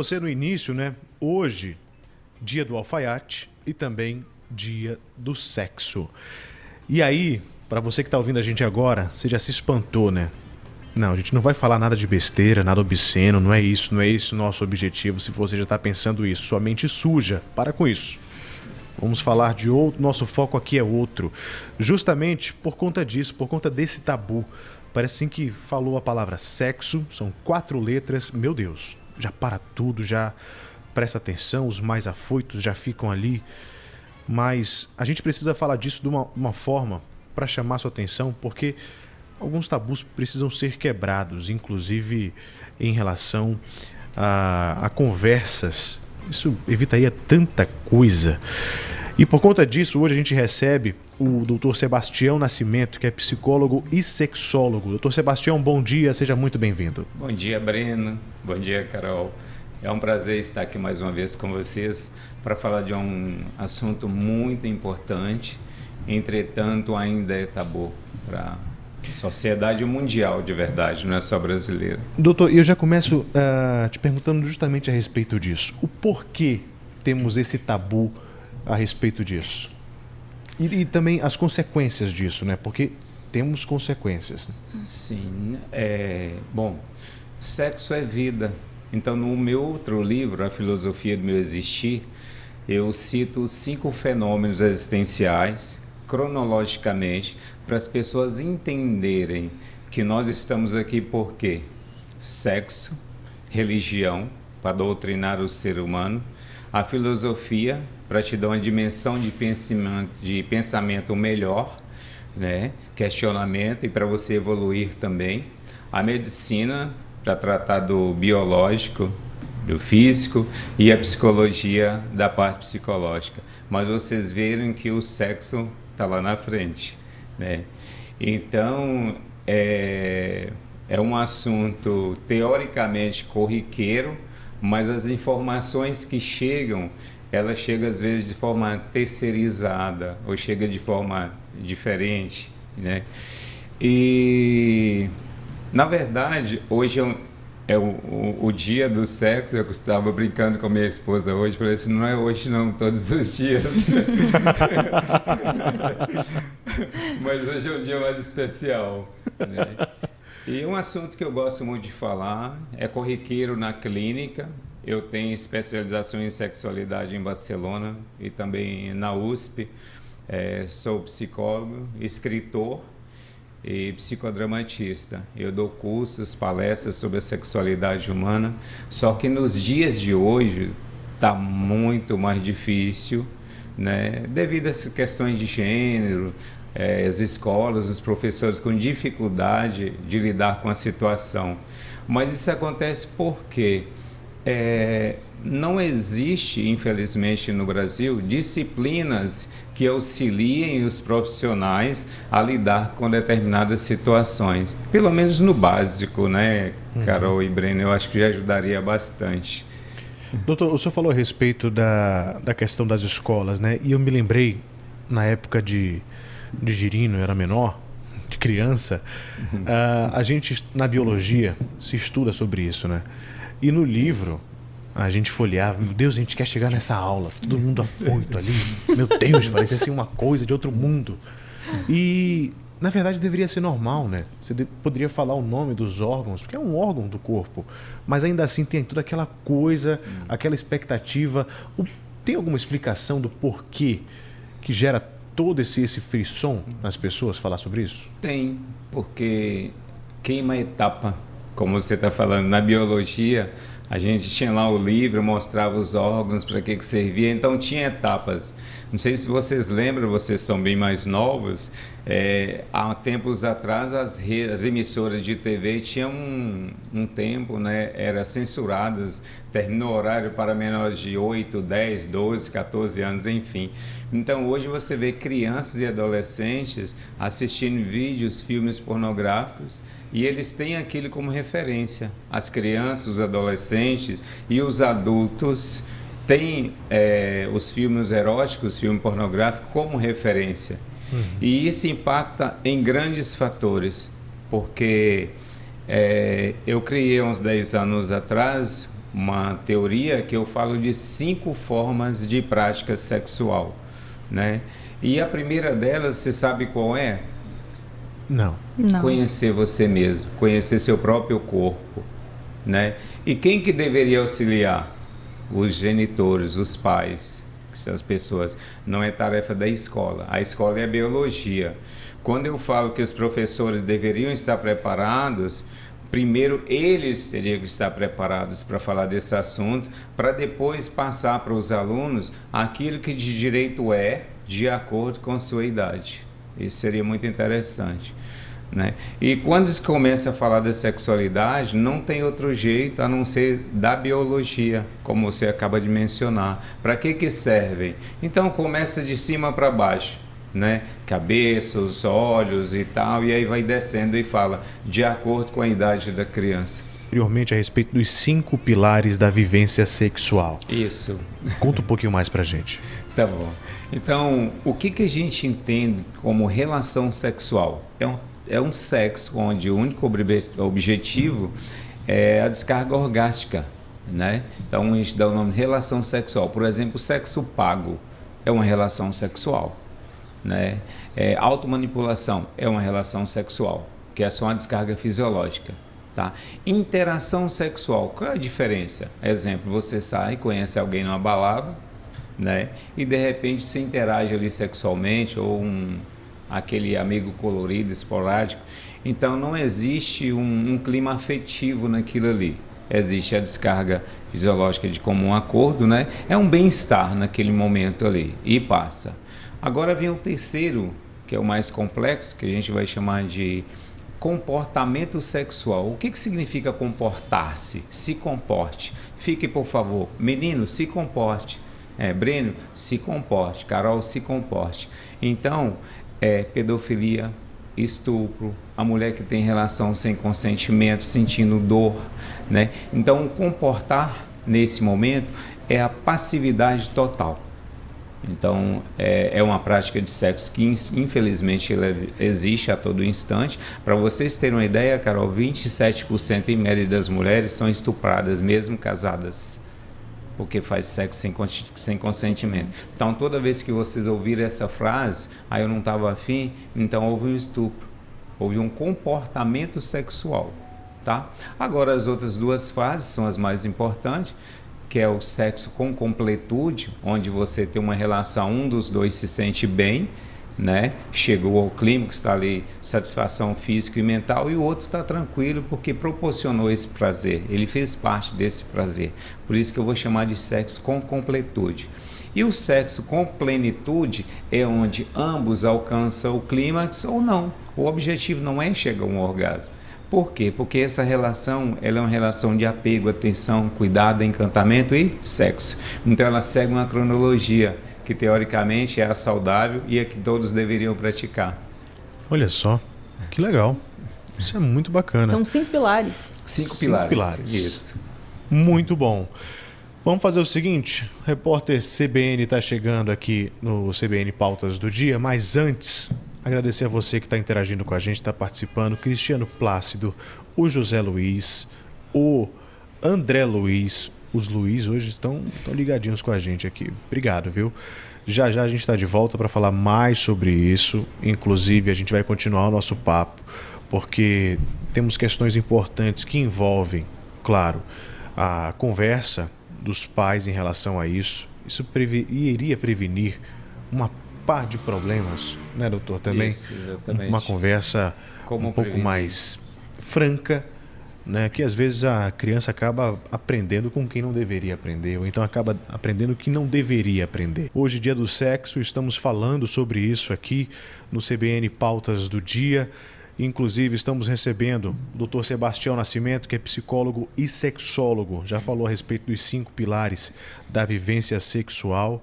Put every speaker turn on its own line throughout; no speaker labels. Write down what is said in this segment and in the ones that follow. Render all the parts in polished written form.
Você no início, né? Hoje, dia do alfaiate e também dia do sexo. E aí, para você que tá ouvindo a gente agora, você já se espantou, né? Não, a gente não vai falar nada de besteira, nada obsceno, não é isso o nosso objetivo. Se você já tá pensando isso, sua mente suja, para com isso. Vamos falar de outro, nosso foco aqui é outro. Justamente por conta disso, por conta desse tabu. Parece assim que falou a palavra sexo, são 4 letras, meu Deus, já para tudo, já presta atenção, os mais afoitos já ficam ali. Mas a gente precisa falar disso de uma forma para chamar sua atenção, porque alguns tabus precisam ser quebrados, inclusive em relação a conversas. Isso evitaria tanta coisa. E por conta disso, hoje a gente recebe o Dr. Sebastião Nascimento, que é psicólogo e sexólogo. Dr. Sebastião, bom dia, seja muito bem-vindo.
Bom dia, Breno. Bom dia, Carol. É um prazer estar aqui mais uma vez com vocês para falar de um assunto muito importante, entretanto ainda é tabu para a sociedade mundial de verdade, não é só brasileira.
Doutor, eu já começo te perguntando justamente a respeito disso. O porquê temos esse tabu a respeito disso? E também as consequências disso, né? Porque temos consequências.
Sim, bom, sexo é vida. Então, no meu outro livro, A Filosofia do Meu Existir, eu cito 5 fenômenos existenciais, cronologicamente, para as pessoas entenderem que nós estamos aqui por quê? Sexo, religião, para doutrinar o ser humano, a filosofia, para te dar uma dimensão de pensamento melhor, né? Questionamento e para você evoluir também, a medicina, para tratar do biológico, do físico, e a psicologia da parte psicológica. Mas vocês verem que o sexo está lá na frente, né? Então, é um assunto teoricamente corriqueiro, mas as informações que chegam, elas chegam às vezes de forma terceirizada, ou chega de forma diferente, né? E, na verdade, hoje é o dia do sexo. Eu estava brincando com a minha esposa hoje, falei assim, não é hoje não, todos os dias. Mas hoje é um dia mais especial, né? E um assunto que eu gosto muito de falar é corriqueiro na clínica. Eu tenho especialização em sexualidade em Barcelona e também na USP. Sou psicólogo, escritor e psicodramatista. Eu dou cursos, palestras sobre a sexualidade humana, só que nos dias de hoje está muito mais difícil, né? Devido a essas questões de gênero, as escolas, os professores com dificuldade de lidar com a situação. Mas isso acontece porque não existe, infelizmente, no Brasil, disciplinas que auxiliem os profissionais a lidar com determinadas situações. Pelo menos no básico, né, Carol e Breno? Eu acho que já ajudaria bastante.
Doutor, o senhor falou a respeito da questão das escolas, né? E eu me lembrei, na época de Girino, eu era menor, de criança, a gente, na biologia, se estuda sobre isso, né? E no livro, a gente folheava, meu Deus, a gente quer chegar nessa aula, todo mundo afoito ali, meu Deus, parecia assim uma coisa de outro mundo. E, na verdade, deveria ser normal, né? Você poderia falar o nome dos órgãos, porque é um órgão do corpo, mas ainda assim tem toda aquela coisa, aquela expectativa. Tem alguma explicação do porquê que gera todo esse frisson nas pessoas falar sobre isso?
Tem, porque queima etapa, como você está falando, na biologia. A gente tinha lá o livro, mostrava os órgãos, para que servia, então tinha etapas. Não sei se vocês lembram, vocês são bem mais novos, há tempos atrás as emissoras de TV tinham um tempo, né, eram censuradas, terminou o horário para menores de 8, 10, 12, 14 anos, enfim. Então hoje você vê crianças e adolescentes assistindo vídeos, filmes pornográficos, e eles têm aquilo como referência. As crianças, os adolescentes e os adultos têm os filmes eróticos, filme pornográfico como referência. E isso impacta em grandes fatores, porque eu criei uns 10 anos atrás uma teoria que eu falo de 5 formas de prática sexual, né? E a primeira delas, você sabe qual é?
Não.
Conhecer você mesmo, conhecer seu próprio corpo, né? E quem que deveria auxiliar? Os genitores, os pais, que são as pessoas. Não é tarefa da escola. A escola é a biologia. Quando eu falo que os professores deveriam estar preparados, primeiro eles teriam que estar preparados para falar desse assunto, para depois passar para os alunos aquilo que de direito é, de acordo com a sua idade. Isso seria muito interessante, né? E quando se começa a falar da sexualidade, não tem outro jeito a não ser da biologia, como você acaba de mencionar. Para que servem? Então começa de cima para baixo, né? Cabeça, os olhos e tal, e aí vai descendo e fala de acordo com a idade da criança.
Anteriormente a respeito dos 5 pilares da vivência sexual.
Isso.
Conta um pouquinho mais pra gente.
Tá bom. Então, o que a gente entende como relação sexual? É um sexo onde o único objetivo é a descarga orgástica, né? Então, a gente dá o nome de relação sexual. Por exemplo, o sexo pago é uma relação sexual, né? Automanipulação é uma relação sexual, que é só uma descarga fisiológica, tá? Interação sexual, qual é a diferença? Exemplo, você sai, conhece alguém numa balada, né? E de repente se interage ali sexualmente, ou aquele amigo colorido, esporádico. Então não existe um clima afetivo naquilo ali. Existe a descarga fisiológica de comum acordo, né? É um bem-estar naquele momento ali e passa. Agora vem o terceiro, que é o mais complexo, que a gente vai chamar de comportamento sexual. O que significa comportar-se? Se comporte. Fique, por favor. Menino, se comporte. Breno, se comporte. Carol, se comporte. Então, pedofilia, estupro, a mulher que tem relação sem consentimento, sentindo dor, né? Então, comportar nesse momento é a passividade total. Então, é uma prática de sexo que, infelizmente, ela existe a todo instante. Para vocês terem uma ideia, Carol, 27% em média das mulheres são estupradas, mesmo casadas, porque faz sexo sem consentimento. Então, toda vez que vocês ouvirem essa frase, eu não estava afim, então houve um estupro, houve um comportamento sexual, tá? Agora, as outras 2 fases são as mais importantes, que é o sexo com completude, onde você tem uma relação, um dos dois se sente bem, né? Chegou ao clímax, está ali satisfação física e mental, e o outro está tranquilo porque proporcionou esse prazer, ele fez parte desse prazer. Por isso que eu vou chamar de sexo com completude. E o sexo com plenitude é onde ambos alcançam o clímax ou não. O objetivo não é chegar a um orgasmo. Por quê? Porque essa relação, ela é uma relação de apego, atenção, cuidado, encantamento e sexo. Então ela segue uma cronologia que teoricamente é a saudável e a que todos deveriam praticar.
Olha só, que legal. Isso é muito bacana.
São 5 pilares.
5
pilares.
Isso.
Muito bom. Vamos fazer o seguinte, o repórter CBN está chegando aqui no CBN Pautas do Dia, mas antes, agradecer a você que está interagindo com a gente, está participando, Cristiano Plácido, o José Luiz, o André Luiz. Os Luiz hoje estão ligadinhos com a gente aqui. Obrigado, viu? Já a gente está de volta para falar mais sobre isso. Inclusive, a gente vai continuar o nosso papo, porque temos questões importantes que envolvem, claro, a conversa dos pais em relação a isso. Isso iria prevenir uma par de problemas, né, doutor? Também
isso, exatamente.
Uma conversa um pouco mais franca, né, que às vezes a criança acaba aprendendo com quem não deveria aprender, ou então acaba aprendendo o que não deveria aprender. Hoje, dia do sexo, estamos falando sobre isso aqui no CBN Pautas do Dia. Inclusive, estamos recebendo o Dr. Sebastião Nascimento, que é psicólogo e sexólogo. Já falou a respeito dos 5 pilares da vivência sexual.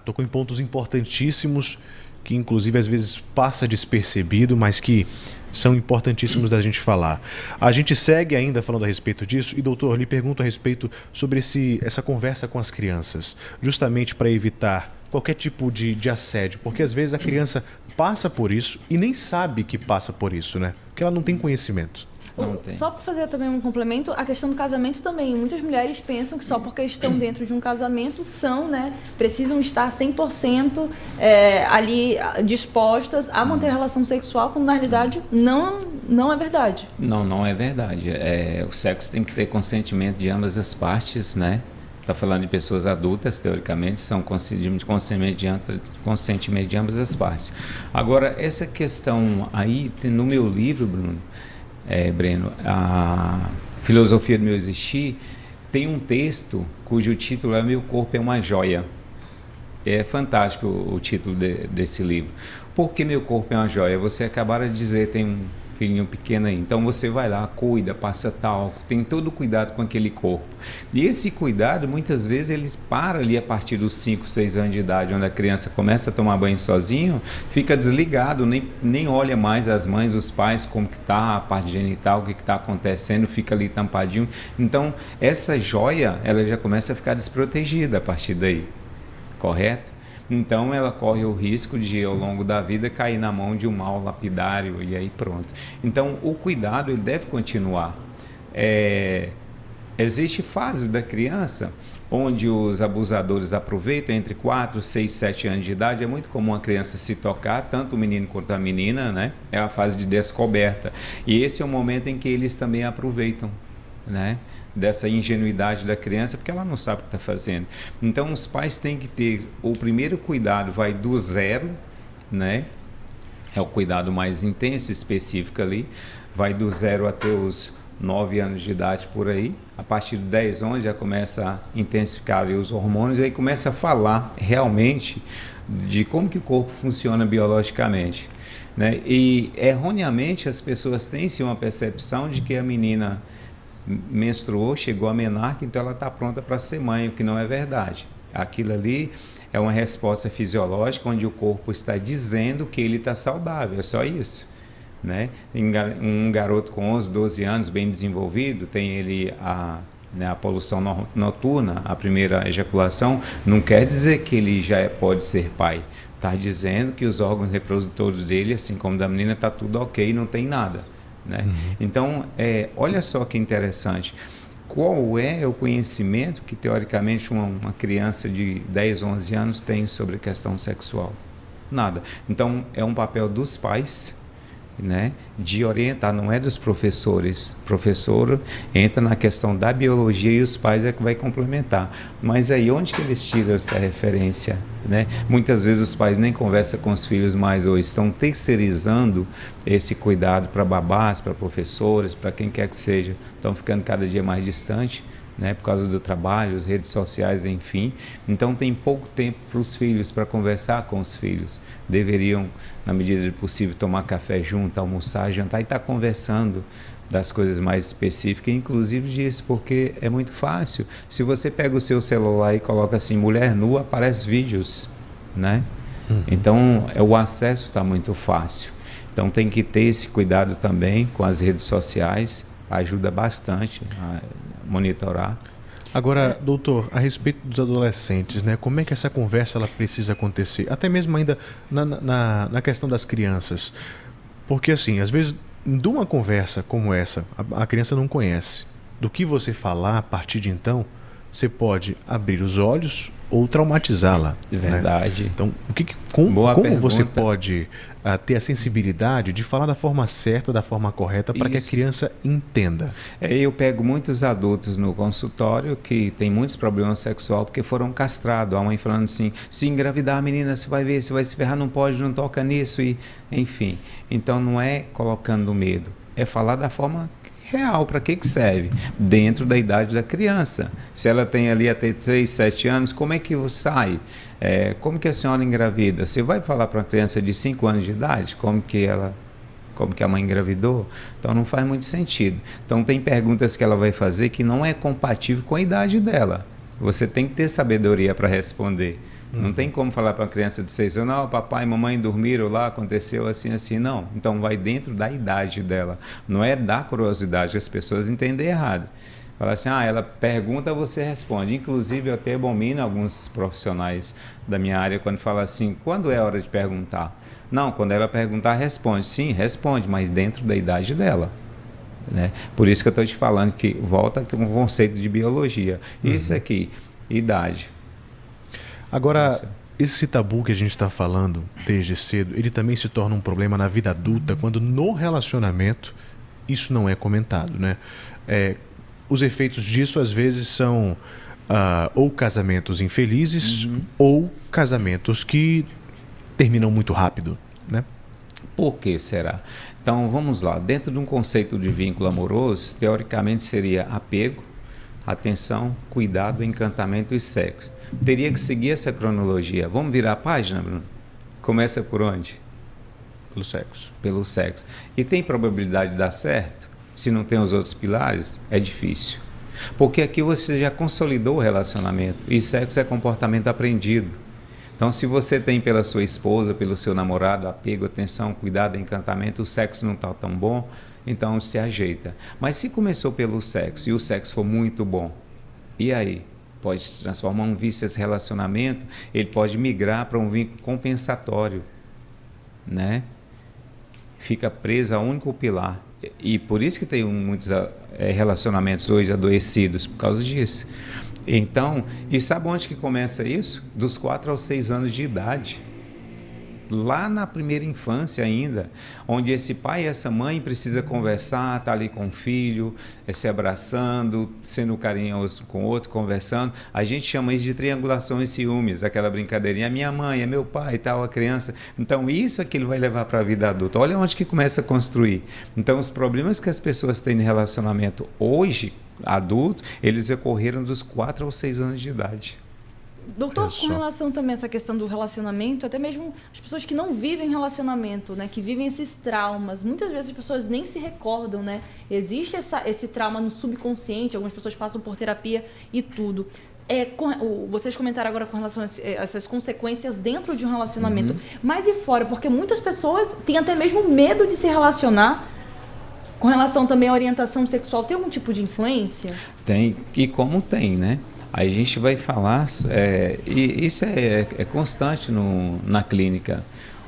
Tocou em pontos importantíssimos, que inclusive às vezes passa despercebido, mas que são importantíssimos da gente falar. A gente segue ainda falando a respeito disso e, doutor, lhe pergunto a respeito sobre essa conversa com as crianças, justamente para evitar qualquer tipo de assédio, porque às vezes a criança passa por isso e nem sabe que passa por isso, né? Porque ela não tem conhecimento.
Não tem.
Só para fazer também um complemento, a questão do casamento também. Muitas mulheres pensam que só porque estão dentro de um casamento são, né, precisam estar 100% ali dispostas a manter relação sexual, quando na realidade não é verdade.
Não é verdade. O sexo tem que ter consentimento de ambas as partes, né? Está falando de pessoas adultas, teoricamente, são consentimento de ambas as partes. Agora, essa questão aí, no meu livro, Breno, a Filosofia do Meu Existir, tem um texto cujo título é Meu Corpo é uma Joia. É fantástico o título desse livro. Por que Meu Corpo é uma Joia? Você acabaram de dizer, tem um filhinho pequeno aí. Então você vai lá, cuida, passa talco, tem todo o cuidado com aquele corpo. E esse cuidado, muitas vezes, ele para ali a partir dos 5, 6 anos de idade, onde a criança começa a tomar banho sozinho, fica desligado, nem olha mais as mães, os pais, como que está a parte genital, o que está acontecendo, fica ali tampadinho. Então, essa joia, ela já começa a ficar desprotegida a partir daí, correto? Então ela corre o risco de, ao longo da vida, cair na mão de um mau lapidário e aí pronto. Então o cuidado ele deve continuar. Existe fase da criança onde os abusadores aproveitam entre 4, 6, 7 anos de idade. É muito comum a criança se tocar, tanto o menino quanto a menina, né? É a fase de descoberta. E esse é o momento em que eles também aproveitam, né, dessa ingenuidade da criança, porque ela não sabe o que está fazendo. Então os pais têm que ter o primeiro cuidado, vai do 0, né, é o cuidado mais intenso, específico ali, vai do 0 até os 9 anos de idade por aí. A partir de 10, 11 já começa a intensificar ali os hormônios, e aí começa a falar realmente de como que o corpo funciona biologicamente, né? E erroneamente as pessoas têm sim uma percepção de que a menina menstruou, chegou a menarca, então ela está pronta para ser mãe, o que não é verdade. Aquilo ali é uma resposta fisiológica onde o corpo está dizendo que ele está saudável, é só isso, né? Um garoto com 11, 12 anos, bem desenvolvido, tem ele a poluição noturna, a primeira ejaculação, não quer dizer que ele já pode ser pai. Está dizendo que os órgãos reprodutores dele, assim como da menina, está tudo ok, não tem nada, né? Então, olha só que interessante. Qual é o conhecimento que, teoricamente, uma criança de 10, 11 anos tem sobre a questão sexual? Nada. Então, é um papel dos pais, né, de orientar, não é dos professores. O professor entra na questão da biologia e os pais é que vai complementar. Mas aí onde que eles tiram essa referência, né? Muitas vezes os pais nem conversam com os filhos mais, ou estão terceirizando esse cuidado para babás, para professores, para quem quer que seja. Estão ficando cada dia mais distantes, né, por causa do trabalho, as redes sociais, enfim. Então tem pouco tempo para os filhos, para conversar com os filhos. Deveriam, na medida do possível, tomar café junto, almoçar, jantar e estar conversando das coisas mais específicas, inclusive disso, porque é muito fácil. Se você pega o seu celular e coloca assim, mulher nua, aparece vídeos, né? Então o acesso está muito fácil. Então tem que ter esse cuidado também com as redes sociais, ajuda bastante a monitorar.
Agora, doutor, a respeito dos adolescentes, né, como é que essa conversa ela precisa acontecer? Até mesmo ainda na questão das crianças. Porque, assim, às vezes, de uma conversa como essa, a criança não conhece. Do que você falar a partir de então, você pode abrir os olhos ou traumatizá-la.
Verdade.
Né? Então, como você pode ter a sensibilidade de falar da forma certa, da forma correta, para que a criança entenda?
Eu pego muitos adultos no consultório que têm muitos problemas sexuais porque foram castrados. A mãe falando assim, se engravidar a menina, você vai ver, você vai se ferrar, não pode, não toca nisso, e enfim. Então não é colocando medo, é falar da forma real, para que serve? Dentro da idade da criança. Se ela tem ali até 3, 7 anos, como é que sai? Como que a senhora engravida? Você vai falar para uma criança de 5 anos de idade como que a mãe engravidou? Então não faz muito sentido. Então tem perguntas que ela vai fazer que não é compatível com a idade dela. Você tem que ter sabedoria para responder. Não tem como falar para uma criança de 6 anos, não, papai e mamãe dormiram lá, aconteceu assim, assim, não. Então vai dentro da idade dela. Não é da curiosidade, as pessoas entendem errado. Fala assim, ela pergunta, você responde. Inclusive eu até abomino alguns profissionais da minha área quando falam assim, quando é a hora de perguntar? Não, quando ela perguntar, responde. Sim, responde, mas dentro da idade dela. né? Por isso que eu estou te falando que volta com um conceito de biologia. Isso aqui, idade.
Agora, esse tabu que a gente está falando desde cedo, ele também se torna um problema na vida adulta, quando no relacionamento isso não é comentado, né? Os efeitos disso, às vezes, são ou casamentos infelizes ou casamentos que terminam muito rápido, né?
Por que será? Então, vamos lá. Dentro de um conceito de vínculo amoroso, teoricamente seria apego, atenção, cuidado, encantamento e sexo. Teria que seguir essa cronologia. Vamos virar a página, Bruno? Começa por onde?
Pelo sexo.
Pelo sexo. E tem probabilidade de dar certo? Se não tem os outros pilares, é difícil. Porque aqui você já consolidou o relacionamento. E sexo é comportamento aprendido. Então, se você tem pela sua esposa, pelo seu namorado, apego, atenção, cuidado, encantamento, o sexo não está tão bom, então se ajeita. Mas se começou pelo sexo e o sexo for muito bom, e aí? Pode se transformar um vício esse relacionamento, ele pode migrar para um vínculo compensatório, né? Fica preso a um único pilar. E por isso que tem muitos relacionamentos hoje adoecidos, por causa disso. Então, e sabe onde que começa isso? Dos 4 aos 6 anos de idade. Lá na primeira infância ainda, onde esse pai e essa mãe precisa conversar, tá ali com o filho, se abraçando, sendo carinhoso com o outro, conversando. A gente chama isso de triangulação e ciúmes, aquela brincadeirinha, minha mãe, é meu pai e tal, a criança. Então isso é que ele vai levar para a vida adulta. Olha onde que começa a construir. Então os problemas que as pessoas têm no relacionamento hoje, adulto, eles ocorreram dos 4 aos 6 anos de idade.
Doutor, com relação também a essa questão do relacionamento, até mesmo as pessoas que não vivem relacionamento, né, que vivem esses traumas, muitas vezes as pessoas nem se recordam, né? Existe esse trauma no subconsciente, algumas pessoas passam por terapia e tudo. Vocês comentaram agora com relação a essas consequências dentro de um relacionamento, mas e fora? Porque muitas pessoas têm até mesmo medo de se relacionar. Com relação também à orientação sexual, tem algum tipo de influência?
Tem, e como tem, né? Aí a gente vai falar, e isso é constante na clínica,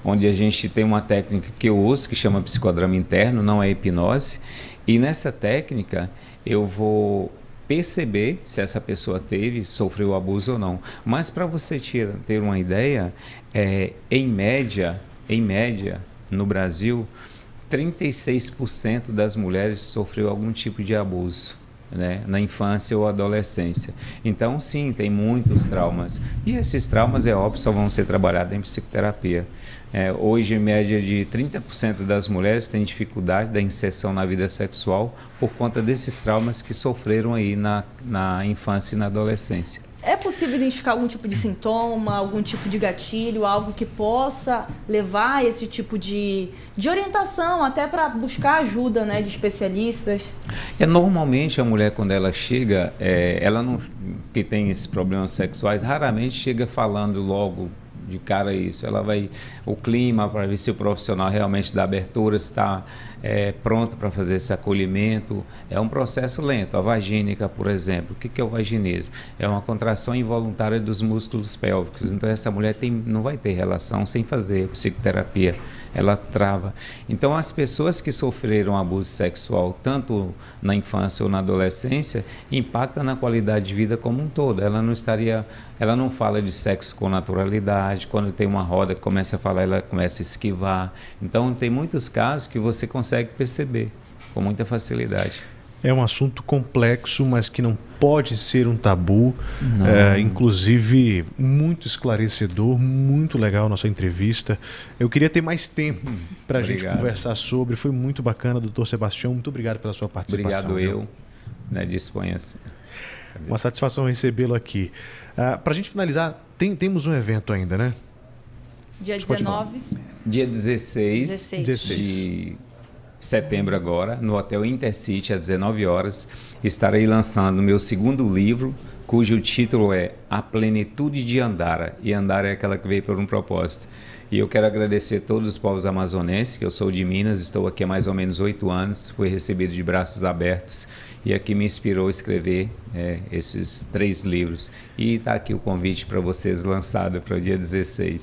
onde a gente tem uma técnica que eu uso, que chama psicodrama interno, não é hipnose, e nessa técnica eu vou perceber se essa pessoa sofreu abuso ou não. Mas para você ter uma ideia, em média, no Brasil, 36% das mulheres sofreu algum tipo de abuso, né, na infância ou adolescência. Então, sim, tem muitos traumas. E esses traumas, é óbvio, só vão ser trabalhados em psicoterapia. Hoje, em média de 30% das mulheres têm dificuldade da inserção na vida sexual por conta desses traumas que sofreram aí na infância e na adolescência.
É possível identificar algum tipo de sintoma, algum tipo de gatilho, algo que possa levar a esse tipo de orientação, até para buscar ajuda, né, de especialistas?
Normalmente a mulher, quando ela chega, ela não, que tem esses problemas sexuais, raramente chega falando logo de cara isso. Ela vai, o clima, para ver se o profissional realmente dá abertura, está pronto para fazer esse acolhimento. É um processo lento. A vagínica, por exemplo, o que é o vaginismo? É uma contração involuntária dos músculos pélvicos. Então essa mulher não vai ter relação sem fazer psicoterapia. Ela trava. Então as pessoas que sofreram abuso sexual, tanto na infância ou na adolescência, impacta na qualidade de vida como um todo. Ela não fala de sexo com naturalidade. Quando tem uma roda que começa a falar, ela começa a esquivar. Então tem muitos casos que você consegue perceber com muita facilidade.
É um assunto complexo, mas que não pode ser um tabu. Inclusive, muito esclarecedor, muito legal a nossa entrevista. Eu queria ter mais tempo para a gente conversar sobre. Foi muito bacana, doutor Sebastião. Muito obrigado pela sua participação.
Obrigado disponha-se.
Uma satisfação recebê-lo aqui. Para a gente finalizar, temos um evento ainda, né?
Dia 19?
Dia 16 de setembro agora, no Hotel Intercity, às 19 horas, estarei lançando meu segundo livro, cujo título é A Plenitude de Andara. E Andara é aquela que veio por um propósito. E eu quero agradecer a todos os povos amazonenses, que eu sou de Minas, estou aqui há mais ou menos 8 anos, fui recebido de braços abertos e aqui me inspirou a escrever esses 3 livros. E está aqui o convite para vocês lançado para o dia 16.